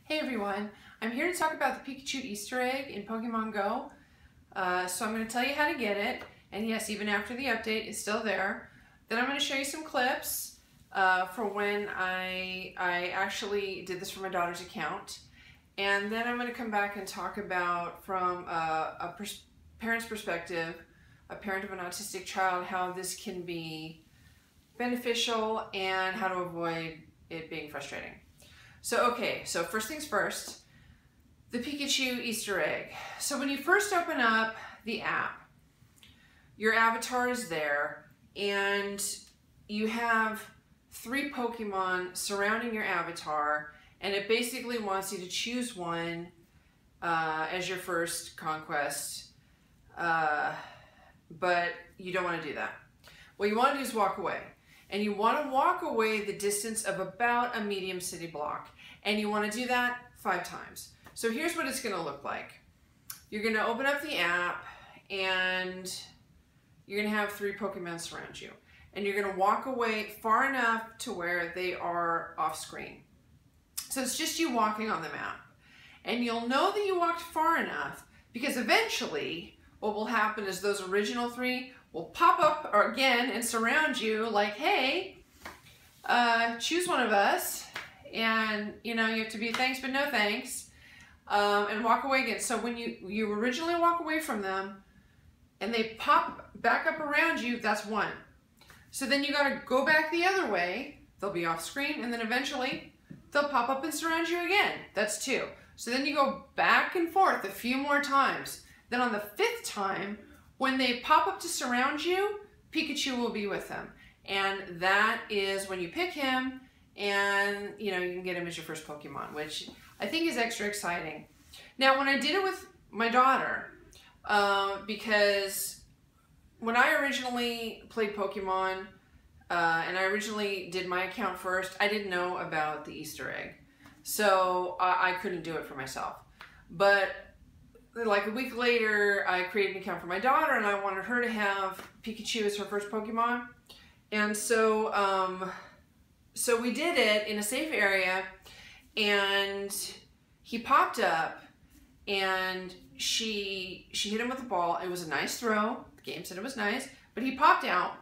Hey everyone, I'm here to talk about the Pikachu Easter egg in Pokemon Go. So I'm going to tell you how to get it, and yes, even after the update, it's still there. Then I'm going to show you some clips for when I actually did this for my daughter's account. And then I'm going to come back and talk about, from a parent's perspective, a parent of an autistic child, how this can be beneficial and how to avoid it being frustrating. So first things first, the Pikachu Easter egg. So when you first open up the app, your avatar is there and you have 3 Pokemon surrounding your avatar, and it basically wants you to choose one as your first conquest, but you don't want to do that. What you want to do is walk away. And you want to walk away the distance of about a medium city block. And you want to do that 5 times. So here's what it's going to look like. You're going to open up the app and you're going to have 3 Pokemon surround you. And you're going to walk away far enough to where they are off screen. So it's just you walking on the map. And you'll know that you walked far enough because eventually what will happen is those original 3 will pop up again and surround you like, hey, choose one of us, and you have to be thanks but no thanks, and walk away again. So when you originally walk away from them and they pop back up around you, that's 1. So then you got to go back the other way, they'll be off screen, and then eventually they'll pop up and surround you again, that's 2. So then you go back and forth a few more times. Then on the 5th time, when they pop up to surround you, Pikachu will be with them. And that is when you pick him, and you can get him as your first Pokemon, which I think is extra exciting. Now, when I did it with my daughter, because when I originally played Pokemon, and I originally did my account first, I didn't know about the Easter egg. So I couldn't do it for myself. But like a week later, I created an account for my daughter, and I wanted her to have Pikachu as her first Pokemon. And so, so we did it in a safe area, and he popped up, and she hit him with the ball. It was a nice throw. The game said it was nice, but he popped out,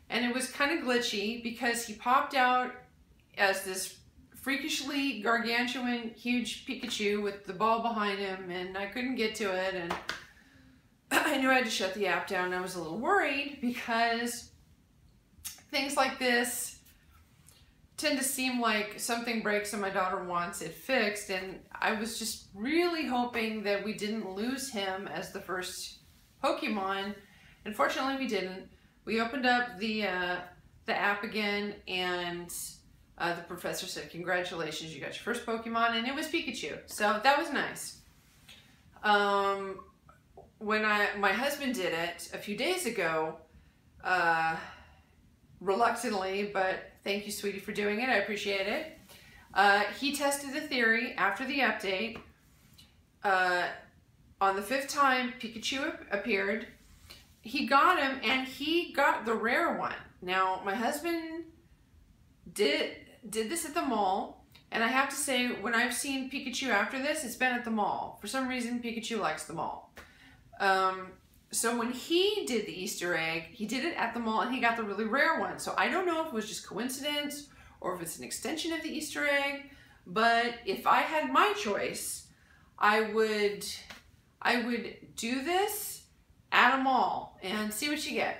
and it was kind of glitchy because he popped out as this freakishly gargantuan, huge Pikachu with the ball behind him, and I couldn't get to it, and I knew I had to shut the app down. I was a little worried because things like this tend to seem like something breaks and my daughter wants it fixed, and I was just really hoping that we didn't lose him as the first Pokemon. Unfortunately, we didn't. We opened up the app again, and the professor said, congratulations, you got your first Pokemon, and it was Pikachu. So that was nice. When my husband did it a few days ago, reluctantly, but thank you, sweetie, for doing it. I appreciate it. He tested the theory after the update. On the 5th time, Pikachu appeared. He got him, and he got the rare one. Now, my husband did this at the mall, and I have to say, when I've seen Pikachu after this, it's been at the mall. For some reason, Pikachu likes the mall. So when he did the Easter egg, he did it at the mall, and he got the really rare one. So I don't know if it was just coincidence or if it's an extension of the Easter egg, but if I had my choice, I would do this at a mall and see what you get.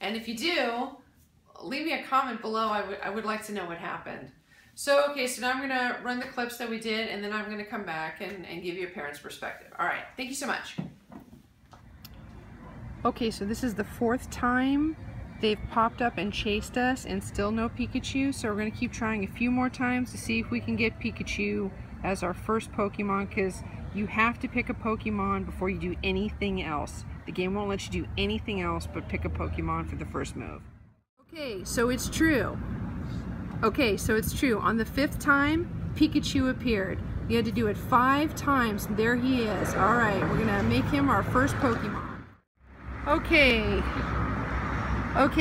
And if you do, leave me a comment below. I would like to know what happened. So, so now I'm going to run the clips that we did, and then I'm going to come back and give you a parent's perspective. All right, thank you so much. Okay, so this is the 4th time they've popped up and chased us, and still no Pikachu. So we're going to keep trying a few more times to see if we can get Pikachu as our first Pokemon, because you have to pick a Pokemon before you do anything else. The game won't let you do anything else but pick a Pokemon for the first move. Okay, so it's true. Okay, so it's true. On the 5th time, Pikachu appeared. You had to do it 5 times, and there he is. All right, we're gonna make him our first Pokemon. Okay,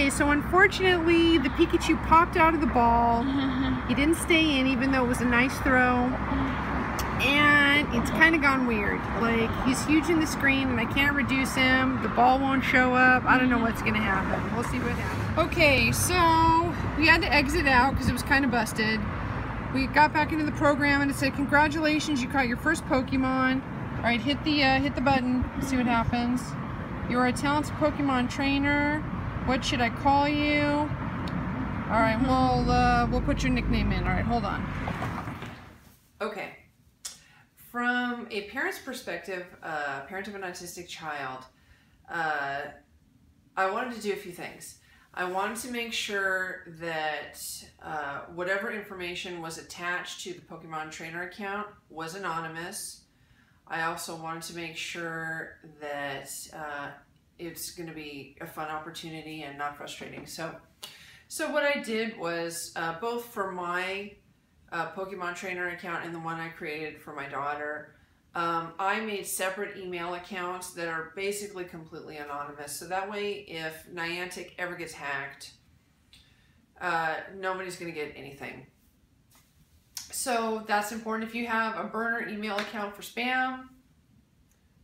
so unfortunately, the Pikachu popped out of the ball. He didn't stay in, even though it was a nice throw. and it's kind of gone weird. Like, he's huge in the screen and I can't reduce him. The ball won't show up. I don't know what's gonna happen. We'll see what happens. Okay, so we had to exit out because it was kind of busted. We got back into the program and it said, congratulations, you caught your first Pokemon. All right, hit the button, see what happens. You're a talented Pokemon trainer. What should I call you? All right, we'll put your nickname in. All right, hold on. Okay. From a parent's perspective, parent of an autistic child, I wanted to do a few things. I wanted to make sure that whatever information was attached to the Pokemon Trainer account was anonymous. I also wanted to make sure that it's going to be a fun opportunity and not frustrating. So what I did was, both for my Pokemon Trainer account and the one I created for my daughter, I made separate email accounts that are basically completely anonymous. So that way, if Niantic ever gets hacked, nobody's going to get anything. So that's important. If you have a burner email account for spam,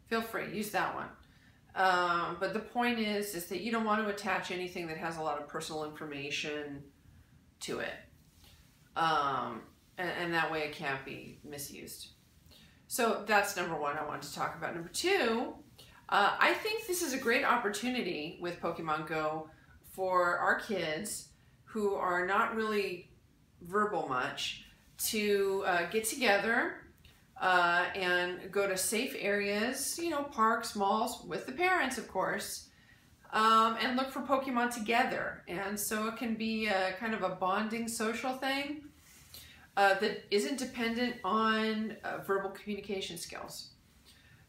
feel free, use that one. But the point is that you don't want to attach anything that has a lot of personal information to it. And that way it can't be misused. So that's number one I wanted to talk about. Number two, I think this is a great opportunity with Pokemon Go for our kids who are not really verbal much to get together and go to safe areas, you know, parks, malls, with the parents, of course, and look for Pokemon together. And so it can be a kind of a bonding social thing that isn't dependent on verbal communication skills.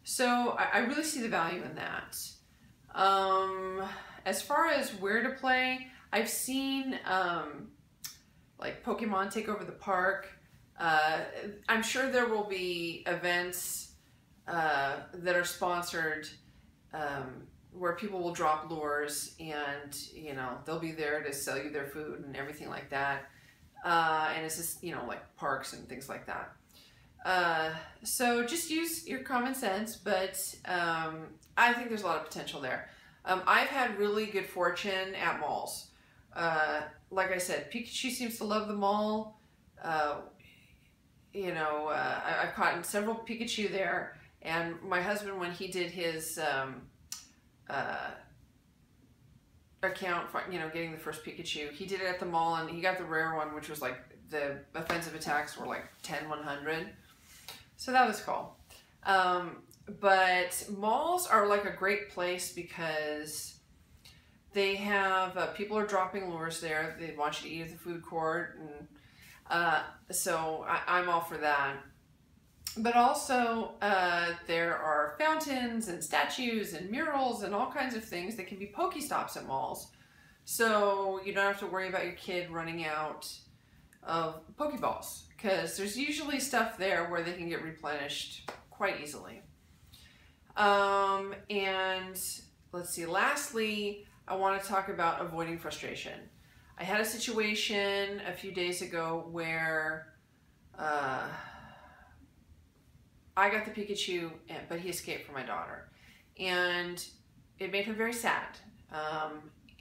So I really see the value in that. As far as where to play, I've seen like Pokemon take over the park. I'm sure there will be events that are sponsored where people will drop lures and, you know, they'll be there to sell you their food and everything like that. And it's just, you know, like parks and things like that. So just use your common sense, but I think there's a lot of potential there. I've had really good fortune at malls. Like I said, Pikachu seems to love the mall. You know, I've caught several Pikachu there, and my husband, when he did his account for, you know, getting the first Pikachu, he did it at the mall, and he got the rare one, which was like the offensive attacks were like 10/100. So that was cool. But malls are like a great place because they have people are dropping lures there. They want you to eat at the food court, and so I'm all for that. But also there are fountains and statues and murals and all kinds of things that can be Pokestops at malls. So you don't have to worry about your kid running out of Pokeballs, because there's usually stuff there where they can get replenished quite easily. And let's see, lastly, I want to talk about avoiding frustration. I had a situation a few days ago where I got the Pikachu, but he escaped from my daughter. And it made her very sad.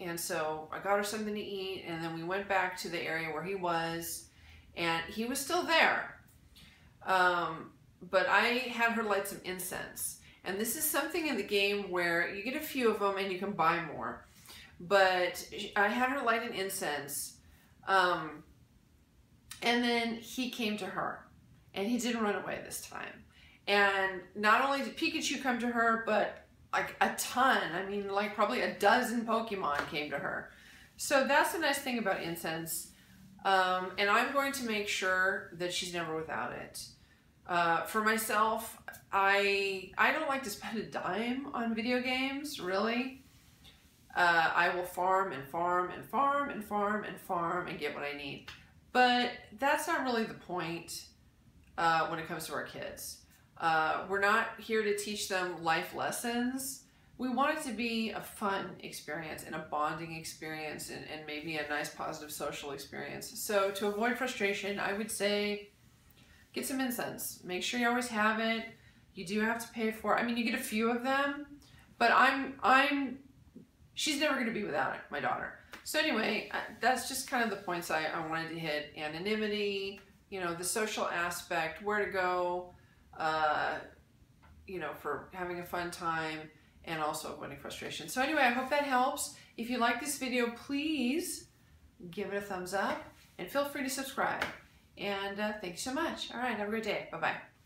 And so I got her something to eat, and then we went back to the area where he was, and he was still there. But I had her light some incense. And this is something in the game where you get a few of them and you can buy more. But I had her light an incense, and then he came to her, and he didn't run away this time. And not only did Pikachu come to her, but like a ton, I mean, like probably a dozen Pokemon came to her. So that's the nice thing about incense. And I'm going to make sure that she's never without it. For myself, I don't like to spend a dime on video games, really. I will farm and farm and farm and farm and farm and get what I need. But that's not really the point when it comes to our kids. We're not here to teach them life lessons. We want it to be a fun experience and a bonding experience and maybe a nice positive social experience. So to avoid frustration, I would say get some incense. Make sure you always have it. You do have to pay for it. I mean, you get a few of them, but she's never going to be without it, my daughter. So anyway, that's just kind of the points I wanted to hit. Anonymity, you know, the social aspect, where to go, you know, for having a fun time, and also avoiding frustration. So anyway, I hope that helps. If you like this video, please give it a thumbs up and feel free to subscribe. And thank you so much. All right, have a great day. Bye-bye.